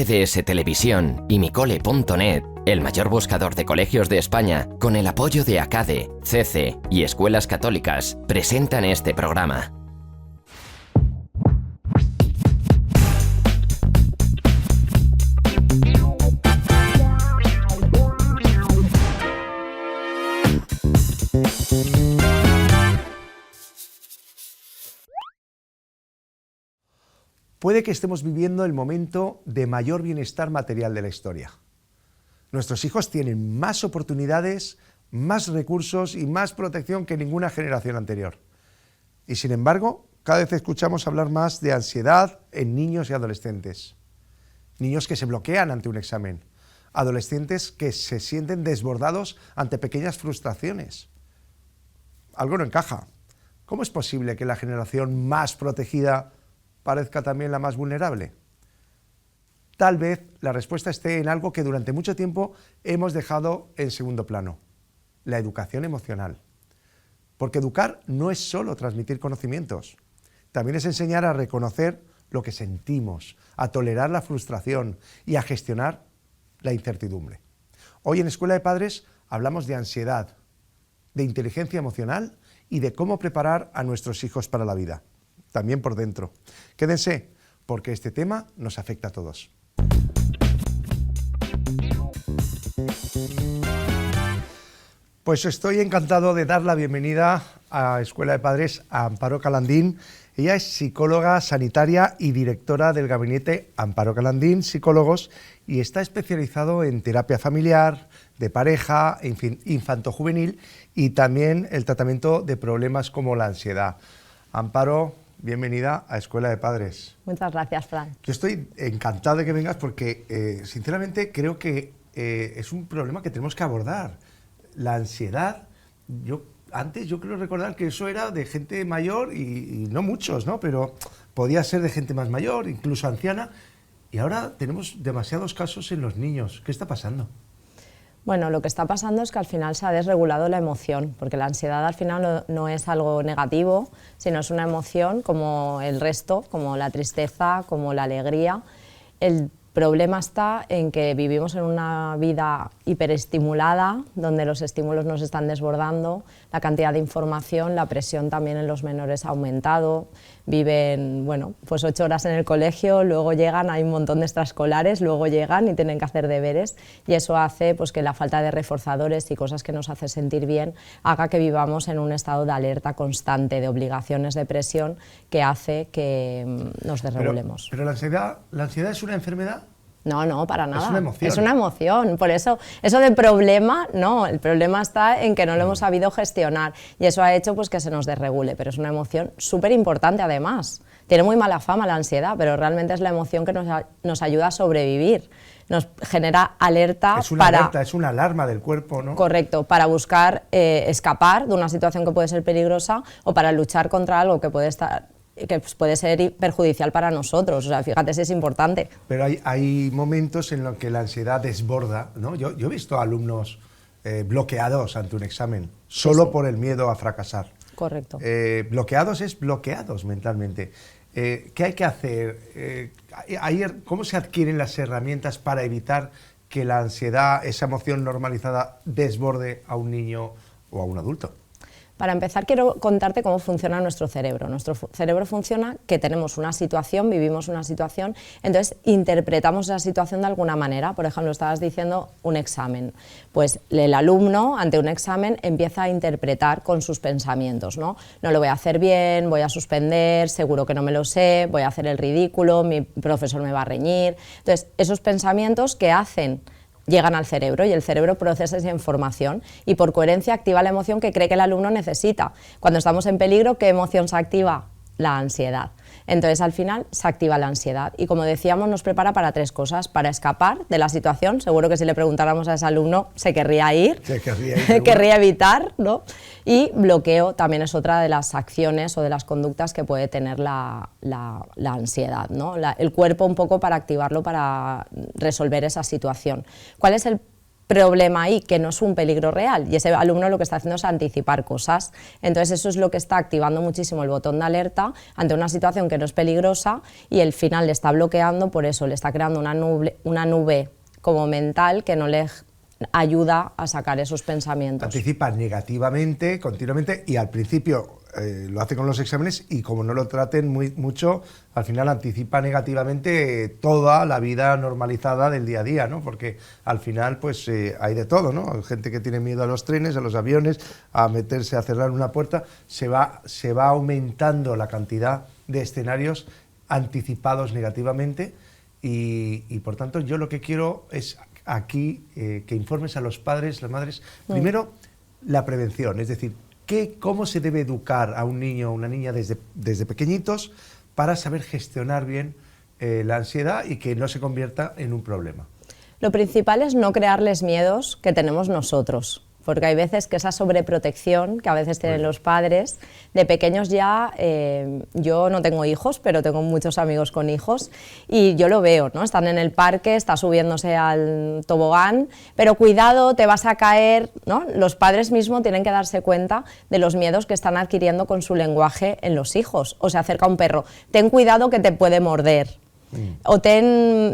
EDS Televisión y micole.net, el mayor buscador de colegios de España, con el apoyo de ACADE, CC y Escuelas Católicas, presentan este programa. Puede que estemos viviendo el momento de mayor bienestar material de la historia. Nuestros hijos tienen más oportunidades, más recursos y más protección que ninguna generación anterior. Y sin embargo, cada vez escuchamos hablar más de ansiedad en niños y adolescentes. Niños que se bloquean ante un examen. Adolescentes que se sienten desbordados ante pequeñas frustraciones. Algo no encaja. ¿Cómo es posible que la generación más protegida parezca también la más vulnerable? Tal vez la respuesta esté en algo que durante mucho tiempo hemos dejado en segundo plano: la educación emocional. Porque educar no es solo transmitir conocimientos, también es enseñar a reconocer lo que sentimos, a tolerar la frustración y a gestionar la incertidumbre. Hoy en Escuela de Padres hablamos de ansiedad, de inteligencia emocional y de cómo preparar a nuestros hijos para la vida, también por dentro. Quédense, porque este tema nos afecta a todos. Pues estoy encantado de dar la bienvenida a Escuela de Padres a Amparo Calandín. Ella es psicóloga sanitaria y directora del gabinete Amparo Calandín Psicólogos y está especializado en terapia familiar, de pareja, infantojuvenil y también el tratamiento de problemas como la ansiedad. Amparo, bienvenida a Escuela de Padres. Muchas gracias, Fran. Yo estoy encantado de que vengas porque, sinceramente, creo que es un problema que tenemos que abordar. La ansiedad, antes yo creo recordar que eso era de gente mayor y no muchos, ¿no? Pero podía ser de gente más mayor, incluso anciana, y ahora tenemos demasiados casos en los niños. ¿Qué está pasando? Bueno, lo que está pasando es que al final se ha desregulado la emoción, porque la ansiedad al final no es algo negativo, sino es una emoción como el resto, como la tristeza, como la alegría. El problema está en que vivimos en una vida hiperestimulada, donde los estímulos nos están desbordando, la cantidad de información, la presión también en los menores ha aumentado, viven, bueno, pues 8 horas en el colegio, luego llegan, hay un montón de extraescolares, luego llegan y tienen que hacer deberes, y eso hace pues, que la falta de reforzadores y cosas que nos hacen sentir bien haga que vivamos en un estado de alerta constante, de obligaciones, de presión, que hace que nos desregulemos. Pero la ansiedad es una enfermedad. No, para nada. Es una emoción. Es una emoción. Por eso de problema, no. El problema está en que no lo hemos sabido gestionar y eso ha hecho pues, que se nos desregule. Pero es una emoción súper importante además. Tiene muy mala fama la ansiedad, pero realmente es la emoción que nos ayuda a sobrevivir. Nos genera alerta. Es una alerta, es una alarma del cuerpo, ¿no? Correcto, para buscar escapar de una situación que puede ser peligrosa o para luchar contra algo que puede ser perjudicial para nosotros. O sea, fíjate si es importante. Pero hay momentos en los que la ansiedad desborda, ¿no? Yo he visto alumnos bloqueados ante un examen, solo por el miedo a fracasar. Correcto. Bloqueados mentalmente. ¿Qué hay que hacer? ¿Cómo se adquieren las herramientas para evitar que la ansiedad, esa emoción normalizada, desborde a un niño o a un adulto? Para empezar, quiero contarte cómo funciona nuestro cerebro. Nuestro cerebro funciona que tenemos una situación, vivimos una situación, entonces interpretamos esa situación de alguna manera. Por ejemplo, estabas diciendo un examen. Pues el alumno, ante un examen, empieza a interpretar con sus pensamientos, ¿no? No lo voy a hacer bien, voy a suspender, seguro que no me lo sé, voy a hacer el ridículo, mi profesor me va a reñir. Entonces, esos pensamientos que hacen llegan al cerebro y el cerebro procesa esa información y por coherencia activa la emoción que cree que el alumno necesita. Cuando estamos en peligro, ¿qué emoción se activa? La ansiedad. Entonces al final se activa la ansiedad y como decíamos nos prepara para 3 cosas: para escapar de la situación, seguro que si le preguntáramos a ese alumno se querría ir, querría evitar, ¿no? Y bloqueo también es otra de las acciones o de las conductas que puede tener la ansiedad, ¿no? El cuerpo un poco para activarlo para resolver esa situación. ¿Cuál es el problema ahí que no es un peligro real y ese alumno lo que está haciendo es anticipar cosas. Entonces eso es lo que está activando muchísimo el botón de alerta ante una situación que no es peligrosa y el final le está bloqueando, por eso le está creando una nube como mental que no le ayuda a sacar esos pensamientos. Anticipa negativamente, continuamente, y al principio lo hace con los exámenes y como no lo traten mucho, al final anticipa negativamente toda la vida normalizada del día a día, ¿no? Porque al final pues hay de todo, ¿no? Hay gente que tiene miedo a los trenes, a los aviones, a meterse, a cerrar una puerta, se va aumentando la cantidad de escenarios anticipados negativamente y por tanto yo lo que quiero es aquí que informes a los padres, las madres, primero la prevención, es decir, cómo se debe educar a un niño o una niña desde pequeñitos para saber gestionar bien la ansiedad y que no se convierta en un problema. Lo principal es no crearles miedos que tenemos nosotros, porque hay veces que esa sobreprotección que a veces tienen los padres, de pequeños ya, yo no tengo hijos, pero tengo muchos amigos con hijos y yo lo veo, ¿no? Están en el parque, está subiéndose al tobogán, pero cuidado, te vas a caer, ¿no? Los padres mismos tienen que darse cuenta de los miedos que están adquiriendo con su lenguaje en los hijos. O se acerca un perro, ten cuidado que te puede morder. O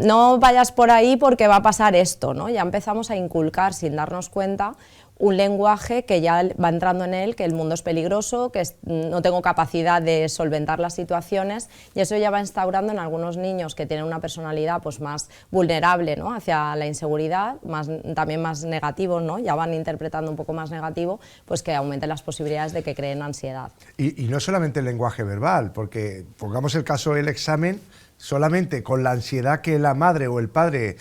no vayas por ahí porque va a pasar esto, ¿no? Ya empezamos a inculcar sin darnos cuenta un lenguaje que ya va entrando en él, que el mundo es peligroso, que no tengo capacidad de solventar las situaciones y eso ya va instaurando en algunos niños que tienen una personalidad pues más vulnerable, ¿no? Hacia la inseguridad, también más negativo, ¿no? Ya van interpretando un poco más negativo, pues que aumenten las posibilidades de que creen ansiedad. Y no solamente el lenguaje verbal, porque pongamos el caso del examen, solamente con la ansiedad que la madre o el padre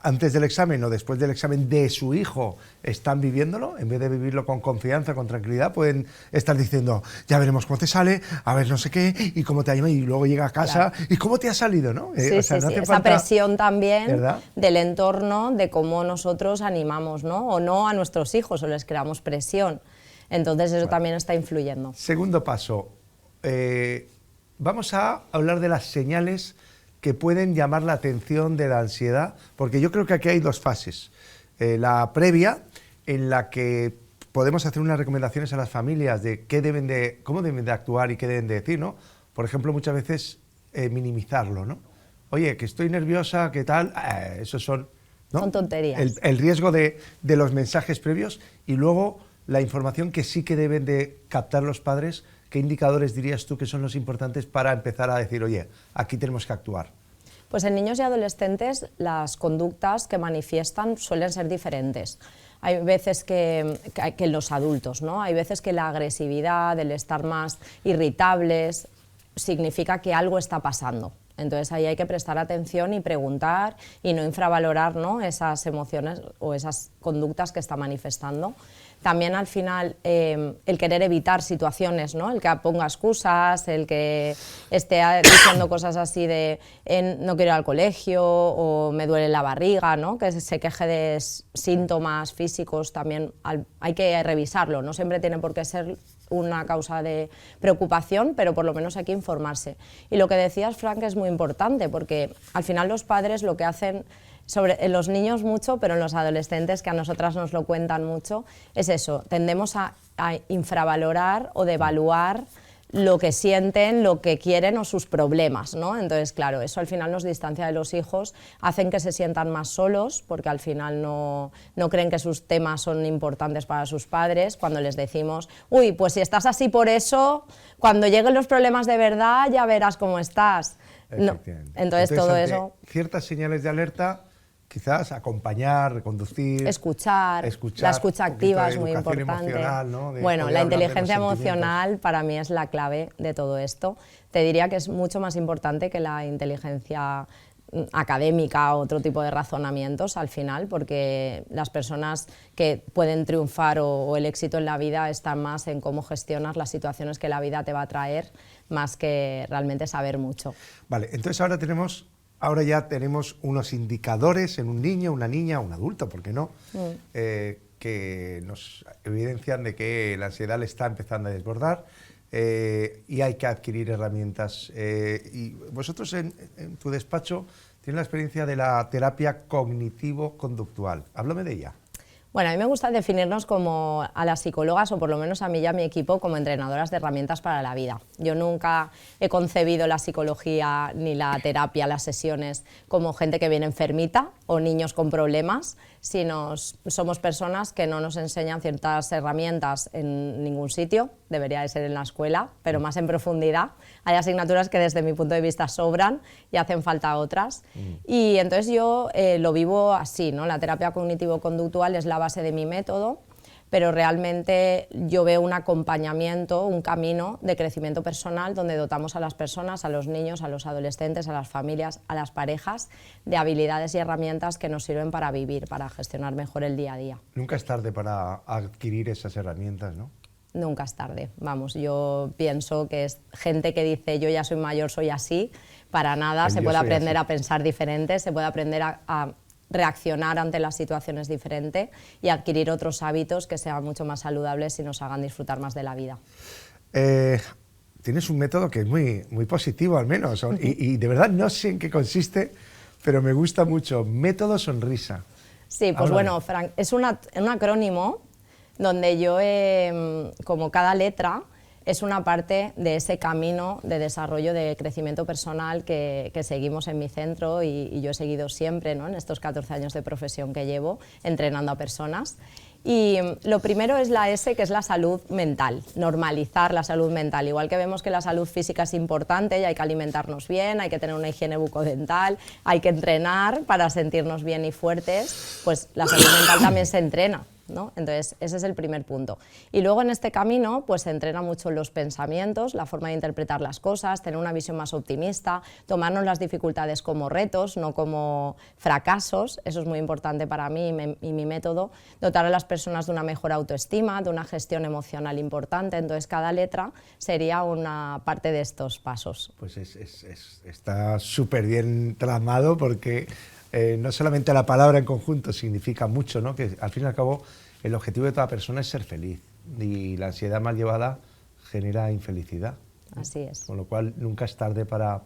antes del examen o después del examen de su hijo están viviéndolo, en vez de vivirlo con confianza, con tranquilidad, pueden estar diciendo, ya veremos cómo te sale, a ver no sé qué, y cómo te ha ido, y luego llega a casa, claro. ¿Y cómo te ha salido? ¿No? Sí, o sea, sí, no sí. hace Esa falta, presión también, ¿verdad?, del entorno, de cómo nosotros animamos, ¿no? O no a nuestros hijos, o les creamos presión. Entonces eso también está influyendo. Segundo paso, vamos a hablar de las señales que pueden llamar la atención de la ansiedad, porque yo creo que aquí hay dos fases. La previa, en la que podemos hacer unas recomendaciones a las familias de cómo deben de actuar y qué deben de decir, ¿no? Por ejemplo, muchas veces minimizarlo, ¿no? Oye, que estoy nerviosa, ¿qué tal? Eso son, ¿no?, son tonterías. El riesgo de los mensajes previos y luego la información que sí que deben de captar los padres. ¿Qué indicadores dirías tú que son los importantes para empezar a decir, oye, aquí tenemos que actuar? Pues en niños y adolescentes las conductas que manifiestan suelen ser diferentes. Hay veces que en los adultos, ¿no? Hay veces que la agresividad, el estar más irritables, significa que algo está pasando. Entonces ahí hay que prestar atención y preguntar y no infravalorar, ¿no?, esas emociones o esas conductas que está manifestando. También al final el querer evitar situaciones, ¿no?, el que ponga excusas, el que esté diciendo cosas así de no quiero ir al colegio o me duele la barriga, ¿no?, que se queje de síntomas físicos, también hay que revisarlo, no siempre tiene por qué ser una causa de preocupación, pero por lo menos hay que informarse. Y lo que decías, Frank, es muy importante, porque al final los padres lo que hacen, en los niños mucho, pero en los adolescentes, que a nosotras nos lo cuentan mucho, es eso, tendemos a infravalorar o devaluar lo que sienten, lo que quieren o sus problemas, ¿no? Entonces, claro, eso al final nos distancia de los hijos, hacen que se sientan más solos, porque al final no creen que sus temas son importantes para sus padres. Cuando les decimos, uy, pues si estás así por eso, cuando lleguen los problemas de verdad ya verás cómo estás. No. Entonces todo eso... Ciertas señales de alerta, quizás acompañar, reconducir, escuchar, la escucha activa es muy importante. ¿No? Bueno, la inteligencia emocional para mí es la clave de todo esto. Te diría que es mucho más importante que la inteligencia académica o otro tipo de razonamientos al final, porque las personas que pueden triunfar o el éxito en la vida están más en cómo gestionas las situaciones que la vida te va a traer, más que realmente saber mucho. Vale, entonces ahora ya tenemos unos indicadores en un niño, una niña, un adulto, ¿por qué no?, que nos evidencian de que la ansiedad le está empezando a desbordar y hay que adquirir herramientas. Y vosotros en tu despacho tiene la experiencia de la terapia cognitivo-conductual. Háblame de ella. Bueno, a mí me gusta definirnos como a las psicólogas, o por lo menos a mí y a mi equipo, como entrenadoras de herramientas para la vida. Yo nunca he concebido la psicología ni la terapia, las sesiones, como gente que viene enfermita o niños con problemas, sino somos personas que no nos enseñan ciertas herramientas en ningún sitio, debería de ser en la escuela, pero más en profundidad. Hay asignaturas que desde mi punto de vista sobran y hacen falta otras. Y entonces yo lo vivo así, ¿no? La terapia cognitivo-conductual es la base de mi método, pero realmente yo veo un acompañamiento, un camino de crecimiento personal donde dotamos a las personas, a los niños, a los adolescentes, a las familias, a las parejas, de habilidades y herramientas que nos sirven para vivir, para gestionar mejor el día a día. Nunca es tarde para adquirir esas herramientas, ¿no? Nunca es tarde, vamos, yo pienso que es gente que dice yo ya soy mayor, soy así, para nada, se puede aprender a pensar diferente, se puede aprender a reaccionar ante las situaciones diferente y adquirir otros hábitos que sean mucho más saludables y nos hagan disfrutar más de la vida. Tienes un método que es muy positivo al menos, y de verdad no sé en qué consiste, pero me gusta mucho, método sonrisa. Sí, pues bueno, Frank, es un acrónimo donde yo, como cada letra, es una parte de ese camino de desarrollo, de crecimiento personal que seguimos en mi centro y yo he seguido siempre, ¿no? En estos 14 años de profesión que llevo, entrenando a personas. Y lo primero es la S, que es la salud mental, normalizar la salud mental. Igual que vemos que la salud física es importante y hay que alimentarnos bien, hay que tener una higiene bucodental, hay que entrenar para sentirnos bien y fuertes, pues la salud mental también se entrena, ¿no? Entonces, ese es el primer punto. Y luego en este camino pues se entrena mucho los pensamientos, la forma de interpretar las cosas, tener una visión más optimista, tomarnos las dificultades como retos, no como fracasos, eso es muy importante para mí y mi método, dotar a las personas de una mejor autoestima, de una gestión emocional importante, entonces cada letra sería una parte de estos pasos. Pues está súper bien tramado porque no solamente la palabra en conjunto significa mucho, ¿no? Que al fin y al cabo el objetivo de toda persona es ser feliz y la ansiedad mal llevada genera infelicidad. Así es. Con lo cual nunca es tarde para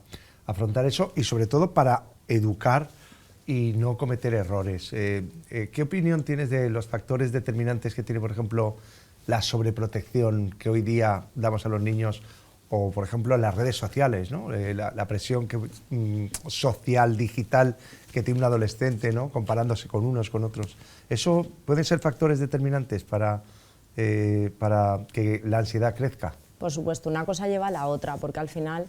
afrontar eso y sobre todo para educar y no cometer errores. ¿Qué opinión tienes de los factores determinantes que tiene, por ejemplo, la sobreprotección que hoy día damos a los niños o, por ejemplo, las redes sociales, ¿no? La presión social, digital que tiene un adolescente, ¿no? Comparándose con unos, con otros? ¿Eso pueden ser factores determinantes para que la ansiedad crezca? Por supuesto, una cosa lleva a la otra, porque al final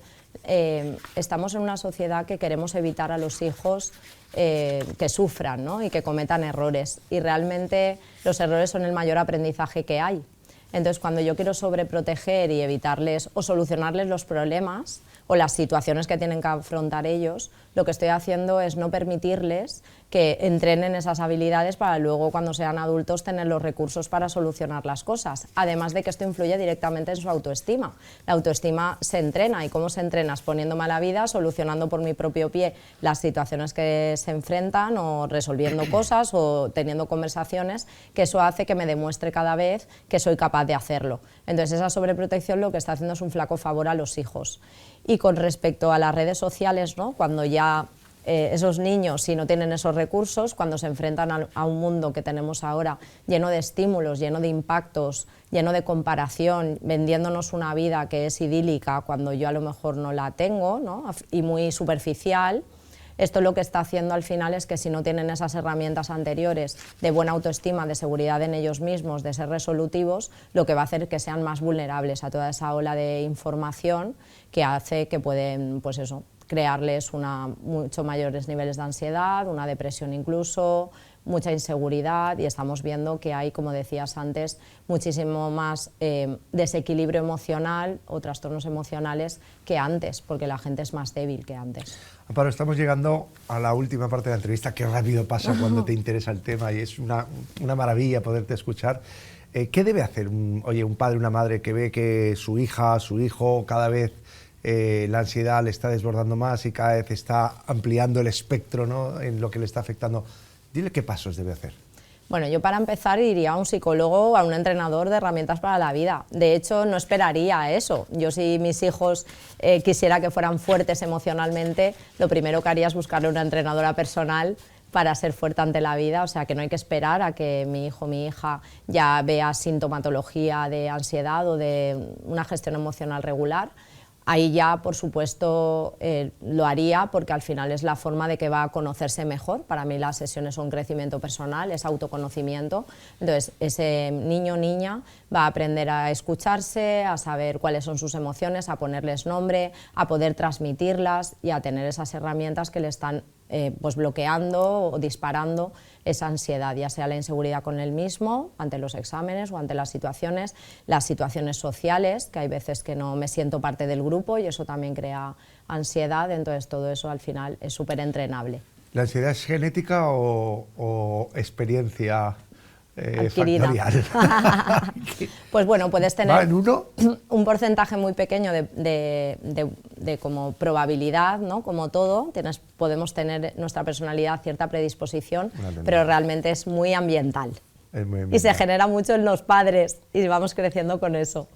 estamos en una sociedad que queremos evitar a los hijos que sufran, ¿no? Y que cometan errores, y realmente los errores son el mayor aprendizaje que hay. Entonces, cuando yo quiero sobreproteger y evitarles o solucionarles los problemas o las situaciones que tienen que afrontar ellos, lo que estoy haciendo es no permitirles que entrenen esas habilidades para luego, cuando sean adultos, tener los recursos para solucionar las cosas. Además de que esto influye directamente en su autoestima. La autoestima se entrena, y ¿cómo se entrena? Poniéndome a la vida, solucionando por mi propio pie las situaciones que se enfrentan, o resolviendo cosas, o teniendo conversaciones, que eso hace que me demuestre cada vez que soy capaz de hacerlo. Entonces, esa sobreprotección lo que está haciendo es un flaco favor a los hijos. Y con respecto a las redes sociales, ¿no? Cuando ya esos niños, si no tienen esos recursos, cuando se enfrentan a un mundo que tenemos ahora lleno de estímulos, lleno de impactos, lleno de comparación, vendiéndonos una vida que es idílica cuando yo a lo mejor no la tengo, ¿no? Y muy superficial, esto lo que está haciendo al final es que si no tienen esas herramientas anteriores de buena autoestima, de seguridad en ellos mismos, de ser resolutivos, lo que va a hacer es que sean más vulnerables a toda esa ola de información que hace que pueden, pues eso, crearles mucho mayores niveles de ansiedad, una depresión incluso, mucha inseguridad, y estamos viendo que hay, como decías antes, muchísimo más desequilibrio emocional o trastornos emocionales que antes, porque la gente es más débil que antes. Amparo, estamos llegando a la última parte de la entrevista. Qué rápido pasa cuando te interesa el tema, y es una maravilla poderte escuchar. ¿Qué debe hacer un padre, una madre que ve que su hija, su hijo, cada vez la ansiedad le está desbordando más y cada vez está ampliando el espectro, ¿no? En lo que le está afectando? Dile qué pasos debe hacer. Bueno, yo para empezar iría a un psicólogo o a un entrenador de herramientas para la vida. De hecho, no esperaría eso. Yo, si mis hijos quisiera que fueran fuertes emocionalmente, lo primero que haría es buscarle una entrenadora personal para ser fuerte ante la vida. O sea, que no hay que esperar a que mi hijo o mi hija ya vea sintomatología de ansiedad o de una gestión emocional regular. Ahí ya, por supuesto, lo haría, porque al final es la forma de que va a conocerse mejor. Para mí las sesiones son crecimiento personal, es autoconocimiento. Entonces, ese niño o niña va a aprender a escucharse, a saber cuáles son sus emociones, a ponerles nombre, a poder transmitirlas y a tener esas herramientas que le están pues bloqueando o disparando esa ansiedad, ya sea la inseguridad con él mismo, ante los exámenes o ante las situaciones sociales, que hay veces que no me siento parte del grupo y eso también crea ansiedad. Entonces todo eso al final es súper entrenable. ¿La ansiedad es genética o experiencia adquirida? Factorial? Pues bueno, puedes tener ¿Va en uno? un porcentaje muy pequeño de como probabilidad, ¿no? Como todo, podemos tener nuestra personalidad cierta predisposición, pero realmente es muy ambiental. Es muy ambiental. Y se genera mucho en los padres y vamos creciendo con eso.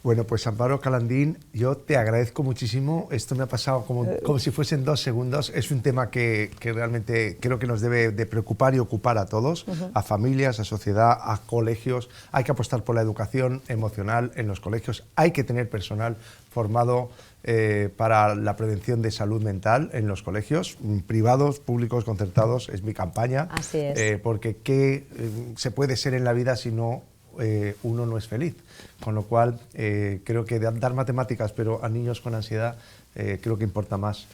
Bueno, pues Amparo Calandín, yo te agradezco muchísimo. Esto me ha pasado como si fuesen 2 segundos. Es un tema que realmente creo que nos debe de preocupar y ocupar a todos, a familias, a sociedad, a colegios. Hay que apostar por la educación emocional en los colegios. Hay que tener personal formado para la prevención de salud mental en los colegios, privados, públicos, concertados. Es mi campaña. Así es. Porque ¿qué se puede ser en la vida si no uno no es feliz? Con lo cual creo que dar matemáticas pero a niños con ansiedad creo que importa más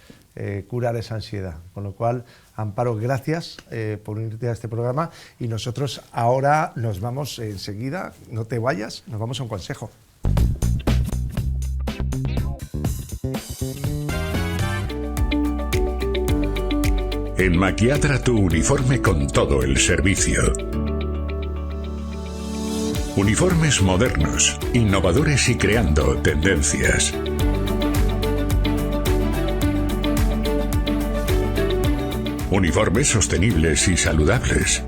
curar esa ansiedad. Con lo cual, Amparo, gracias por unirte a este programa y nosotros ahora nos vamos enseguida, no te vayas, nos vamos a un consejo. En Maquiadra, tu uniforme con todo el servicio. Uniformes modernos, innovadores y creando tendencias. Uniformes sostenibles y saludables.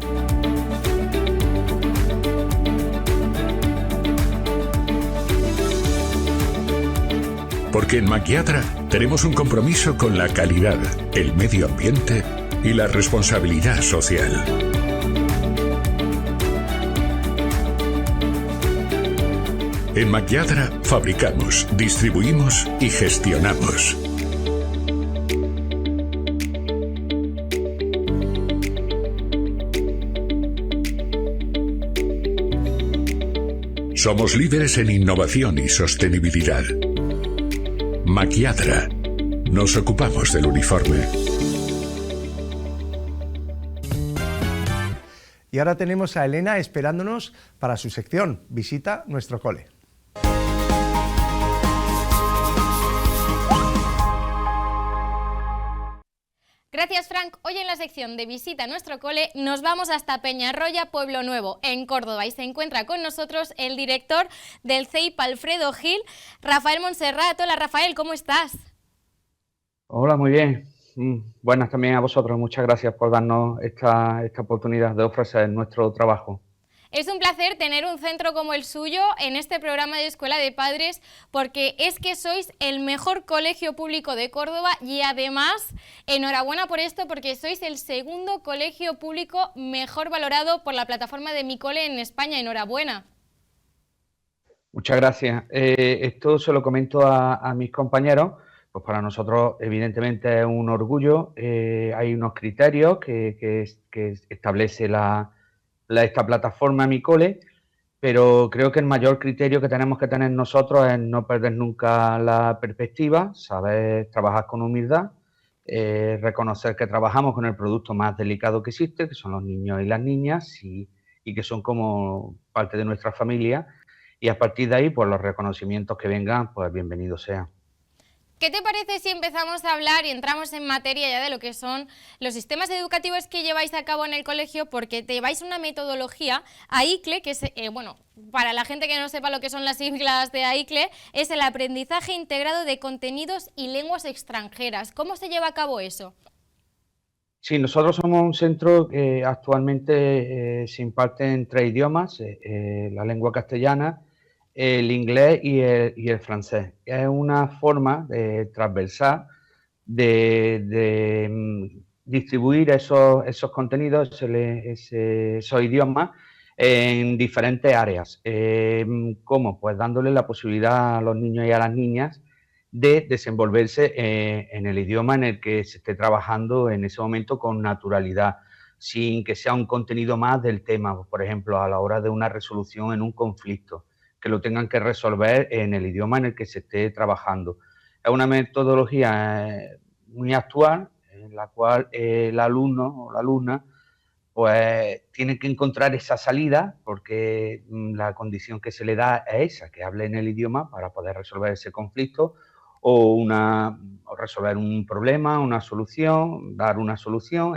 Porque en Maquiadra tenemos un compromiso con la calidad, el medio ambiente y la responsabilidad social. En Maquiadra fabricamos, distribuimos y gestionamos. Somos líderes en innovación y sostenibilidad. Maquiadra. Nos ocupamos del uniforme. Y ahora tenemos a Elena esperándonos para su sección Visita nuestro cole. Gracias, Frank. Hoy en la sección de Visita a nuestro cole nos vamos hasta Peñarroya, Pueblo Nuevo, en Córdoba, y se encuentra con nosotros el director del CEIP Alfredo Gil, Rafael Monserrat. Hola, Rafael, ¿cómo estás? Hola, muy bien. Buenas también a vosotros. Muchas gracias por darnos esta oportunidad de ofrecer nuestro trabajo. Es un placer tener un centro como el suyo en este programa de Escuela de Padres, porque es que sois el mejor colegio público de Córdoba y además, enhorabuena por esto, porque sois el segundo colegio público mejor valorado por la plataforma de Mi Cole en España. Enhorabuena. Muchas gracias. Esto se lo comento a mis compañeros. Pues para nosotros, evidentemente, es un orgullo. Hay unos criterios que establece esta plataforma Mi Cole, pero creo que el mayor criterio que tenemos que tener nosotros es no perder nunca la perspectiva, saber trabajar con humildad, reconocer que trabajamos con el producto más delicado que existe, que son los niños y las niñas, y que son como parte de nuestra familia, y a partir de ahí, pues los reconocimientos que vengan, pues bienvenidos sean. ¿Qué te parece si empezamos a hablar y entramos en materia ya de lo que son los sistemas educativos que lleváis a cabo en el colegio? Porque lleváis una metodología, AICLE, que es, bueno, para la gente que no sepa lo que son las siglas de AICLE, es el aprendizaje integrado de contenidos y lenguas extranjeras. ¿Cómo se lleva a cabo eso? Sí, nosotros somos un centro que actualmente se imparte en 3 idiomas, la lengua castellana, el inglés y el francés. Es una forma transversal de distribuir esos contenidos, esos idiomas en diferentes áreas. ¿Cómo? Pues dándole la posibilidad a los niños y a las niñas de desenvolverse en el idioma en el que se esté trabajando en ese momento con naturalidad, sin que sea un contenido más del tema, por ejemplo, a la hora de una resolución en un conflicto, que lo tengan que resolver en el idioma en el que se esté trabajando. Es una metodología muy actual en la cual el alumno o la alumna pues tiene que encontrar esa salida porque la condición que se le da es esa, que hable en el idioma para poder resolver ese conflicto o resolver un problema, una solución, dar una solución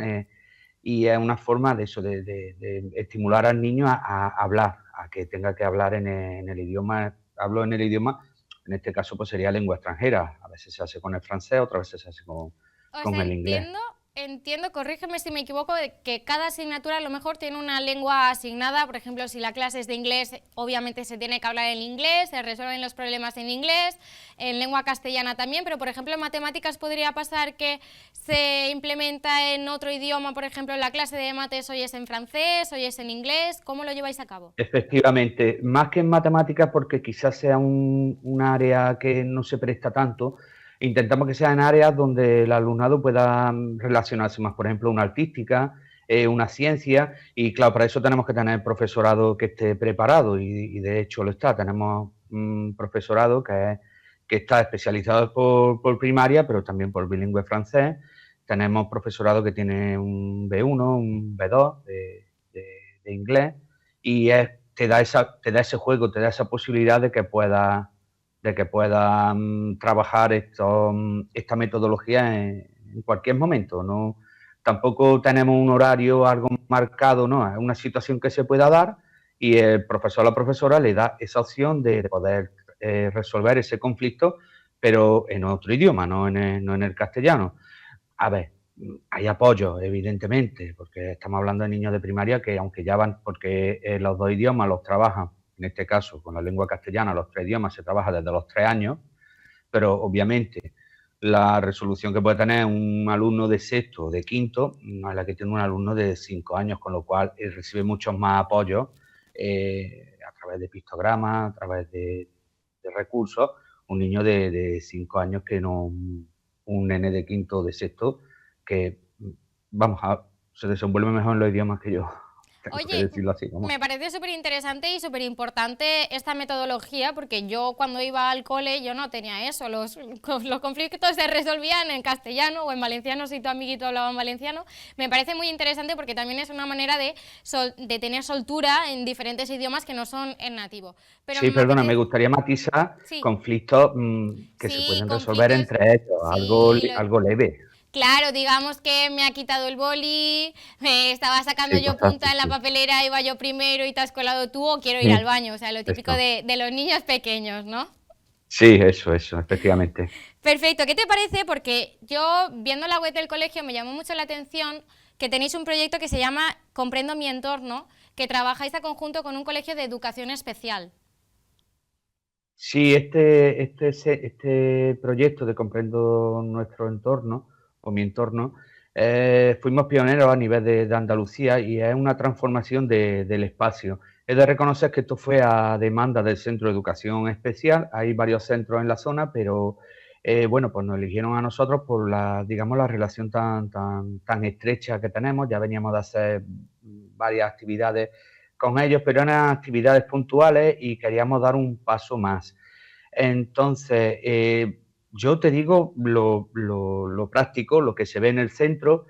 y es una forma de eso, de estimular al niño a hablar, a que tenga que hablar en el idioma. Hablo en el idioma, en este caso pues sería lengua extranjera, a veces se hace con el francés, otras veces se hace O con sea, el inglés. entiendo, corrígeme si me equivoco, de que cada asignatura a lo mejor tiene una lengua asignada. Por ejemplo, si la clase es de inglés, obviamente se tiene que hablar en inglés, se resuelven los problemas en inglés, en lengua castellana también, pero por ejemplo en matemáticas podría pasar que se implementa en otro idioma, por ejemplo en la clase de mates hoy es en francés, hoy es en inglés. ¿Cómo lo lleváis a cabo? Efectivamente, más que en matemáticas porque quizás sea un área que no se presta tanto, intentamos que sea en áreas donde el alumnado pueda relacionarse más, por ejemplo, una artística, una ciencia, y claro, para eso tenemos que tener profesorado que esté preparado y de hecho lo está. Tenemos un profesorado que está especializado por primaria, pero también por bilingüe francés. Tenemos profesorado que tiene un B1, un B2 de inglés y te da ese juego, te da esa posibilidad de que puedas trabajar esta metodología en cualquier momento. No, tampoco tenemos un horario, algo marcado, no, es una situación que se pueda dar y el profesor o la profesora le da esa opción de poder resolver ese conflicto, pero en otro idioma, no en el castellano. A ver, hay apoyo, evidentemente, porque estamos hablando de niños de primaria que, aunque ya van, porque los 2 idiomas los trabajan, en este caso con la lengua castellana, los 3 idiomas se trabaja desde los 3 años, pero obviamente la resolución que puede tener un alumno de sexto o de quinto no es la que tiene un alumno de 5 años, con lo cual recibe muchos más apoyos a través de pictogramas, a través de recursos, un niño de 5 años que no un nene de quinto o de sexto que, se desenvuelve mejor en los idiomas que yo. Tengo que Oye, decirlo así, ¿no? me parece súper interesante y súper importante esta metodología, porque yo cuando iba al cole yo no tenía eso, los conflictos se resolvían en castellano o en valenciano si tu amiguito hablaba en valenciano. Me parece muy interesante porque también es una manera de tener soltura en diferentes idiomas que no son en nativo. Pero Sí, perdona, me gustaría matizar Sí. conflictos que se Sí, pueden resolver conflictos, entre ellos, sí, algo leve. claro, digamos que me ha quitado el boli, me estaba sacando Sí, yo cosas punta en la así, papelera, iba yo primero y te has colado tú, o quiero ir al sí. baño, o sea, lo típico Eso. de los niños pequeños, ¿no? Sí, eso, efectivamente. Perfecto, ¿qué te parece? Porque yo, viendo la web del colegio, me llamó mucho la atención que tenéis un proyecto que se llama Comprendo mi entorno, que trabajáis a conjunto con un colegio de educación especial. Sí, este proyecto de Comprendo nuestro entorno, o mi entorno, fuimos pioneros a nivel de Andalucía y es una transformación del espacio. He de reconocer que esto fue a demanda del Centro de Educación Especial. Hay varios centros en la zona, pero bueno, pues nos eligieron a nosotros por digamos, la relación tan estrecha que tenemos. Ya veníamos de hacer varias actividades con ellos, pero eran actividades puntuales y queríamos dar un paso más. Entonces, yo te digo lo práctico, lo que se ve en el centro,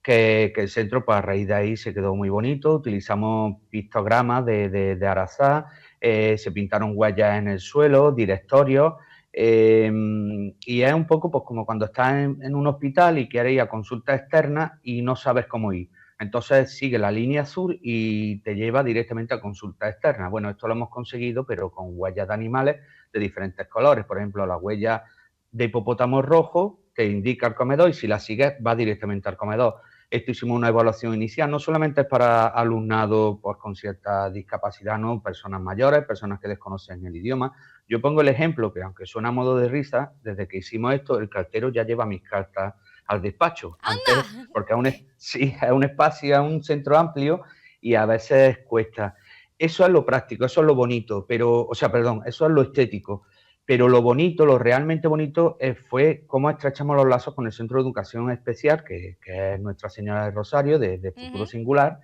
que el centro, pues a raíz de ahí se quedó muy bonito. Utilizamos pictogramas de Arazá, se pintaron huellas en el suelo, directorios, y es un poco pues como cuando estás en un hospital y quieres ir a consulta externa y no sabes cómo ir. Entonces sigue la línea azul y te lleva directamente a consulta externa. Bueno, esto lo hemos conseguido, pero con huellas de animales de diferentes colores. Por ejemplo, la huella de hipopótamo rojo te indica el comedor y si la sigues va directamente al comedor. Esto hicimos una evaluación inicial, no solamente es para alumnado pues, con cierta discapacidad, ¿no? Personas mayores, personas que desconocen el idioma. Yo pongo el ejemplo que, aunque suena a modo de risa, desde que hicimos esto, el cartero ya lleva mis cartas al despacho. Antes, porque sí, es un espacio, es un centro amplio y a veces cuesta. Eso es lo práctico, eso es lo bonito, eso es lo estético. Pero lo bonito, lo realmente bonito fue cómo estrechamos los lazos con el Centro de Educación Especial, que es Nuestra Señora del Rosario, de Futuro Singular,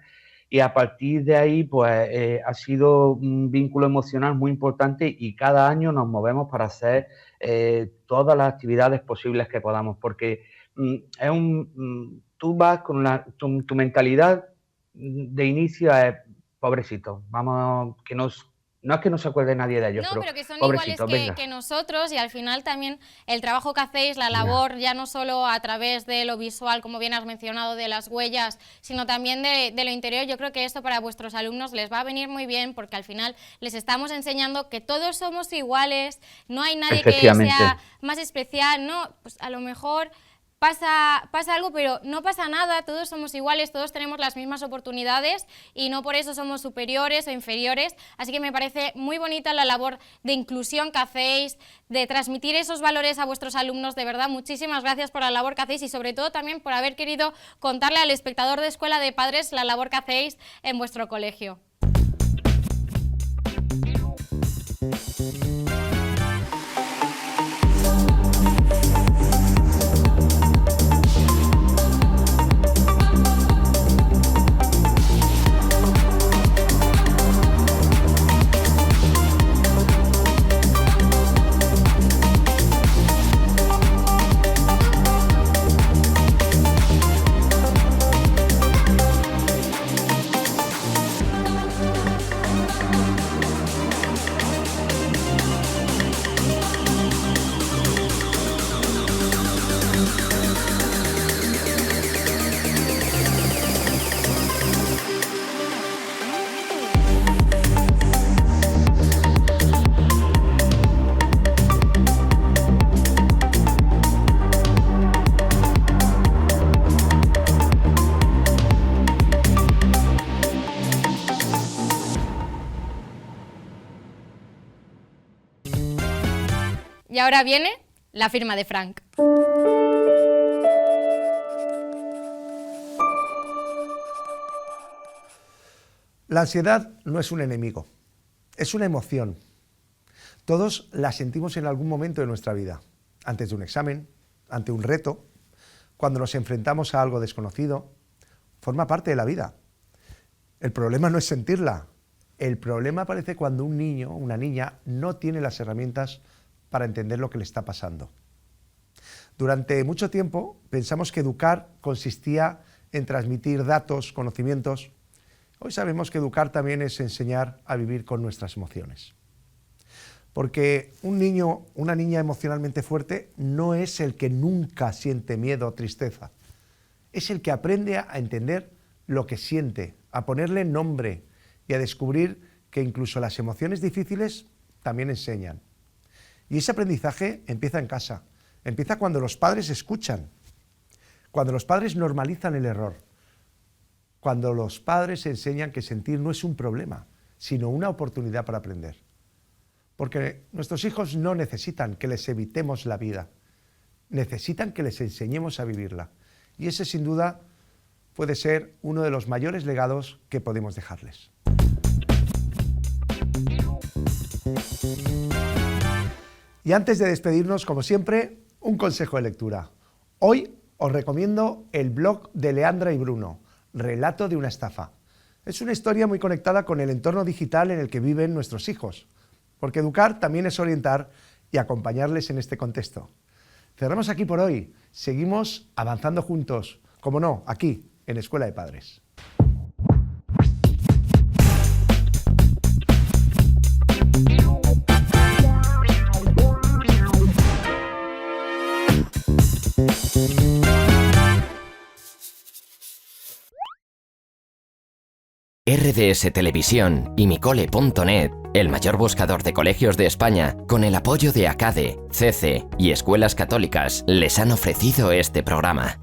y a partir de ahí pues ha sido un vínculo emocional muy importante y cada año nos movemos para hacer todas las actividades posibles que podamos, porque tú vas con tu mentalidad de inicio es pobrecito, vamos, no es que no se acuerde nadie de ellos, pero que son iguales que nosotros, y al final también el trabajo que hacéis, la labor, ya no solo a través de lo visual, como bien has mencionado, de las huellas, sino también de lo interior. Yo creo que esto para vuestros alumnos les va a venir muy bien, porque al final les estamos enseñando que todos somos iguales, no hay nadie que sea más especial, no, pues a lo mejor pasa algo, pero no pasa nada, todos somos iguales, todos tenemos las mismas oportunidades y no por eso somos superiores o inferiores, así que me parece muy bonita la labor de inclusión que hacéis, de transmitir esos valores a vuestros alumnos. De verdad, muchísimas gracias por la labor que hacéis y sobre todo también por haber querido contarle al espectador de Escuela de Padres la labor que hacéis en vuestro colegio. Y ahora viene la firma de Frank. La ansiedad no es un enemigo, es una emoción. Todos la sentimos en algún momento de nuestra vida, antes de un examen, ante un reto, cuando nos enfrentamos a algo desconocido. Forma parte de la vida. El problema no es sentirla. El problema aparece cuando un niño o una niña no tiene las herramientas para entender lo que le está pasando. Durante mucho tiempo pensamos que educar consistía en transmitir datos, conocimientos. Hoy sabemos que educar también es enseñar a vivir con nuestras emociones. Porque un niño, una niña emocionalmente fuerte no es el que nunca siente miedo o tristeza. Es el que aprende a entender lo que siente, a ponerle nombre y a descubrir que incluso las emociones difíciles también enseñan. Y ese aprendizaje empieza en casa, empieza cuando los padres escuchan, cuando los padres normalizan el error, cuando los padres enseñan que sentir no es un problema, sino una oportunidad para aprender. Porque nuestros hijos no necesitan que les evitemos la vida, necesitan que les enseñemos a vivirla. Y ese, sin duda, puede ser uno de los mayores legados que podemos dejarles. Y antes de despedirnos, como siempre, un consejo de lectura. Hoy os recomiendo el blog de Leandra y Bruno, Relato de una estafa. Es una historia muy conectada con el entorno digital en el que viven nuestros hijos, porque educar también es orientar y acompañarles en este contexto. Cerramos aquí por hoy. Seguimos avanzando juntos, como no, aquí, en Escuela de Padres. RDS Televisión y micole.net, el mayor buscador de colegios de España, con el apoyo de ACADE, CC y Escuelas Católicas, les han ofrecido este programa.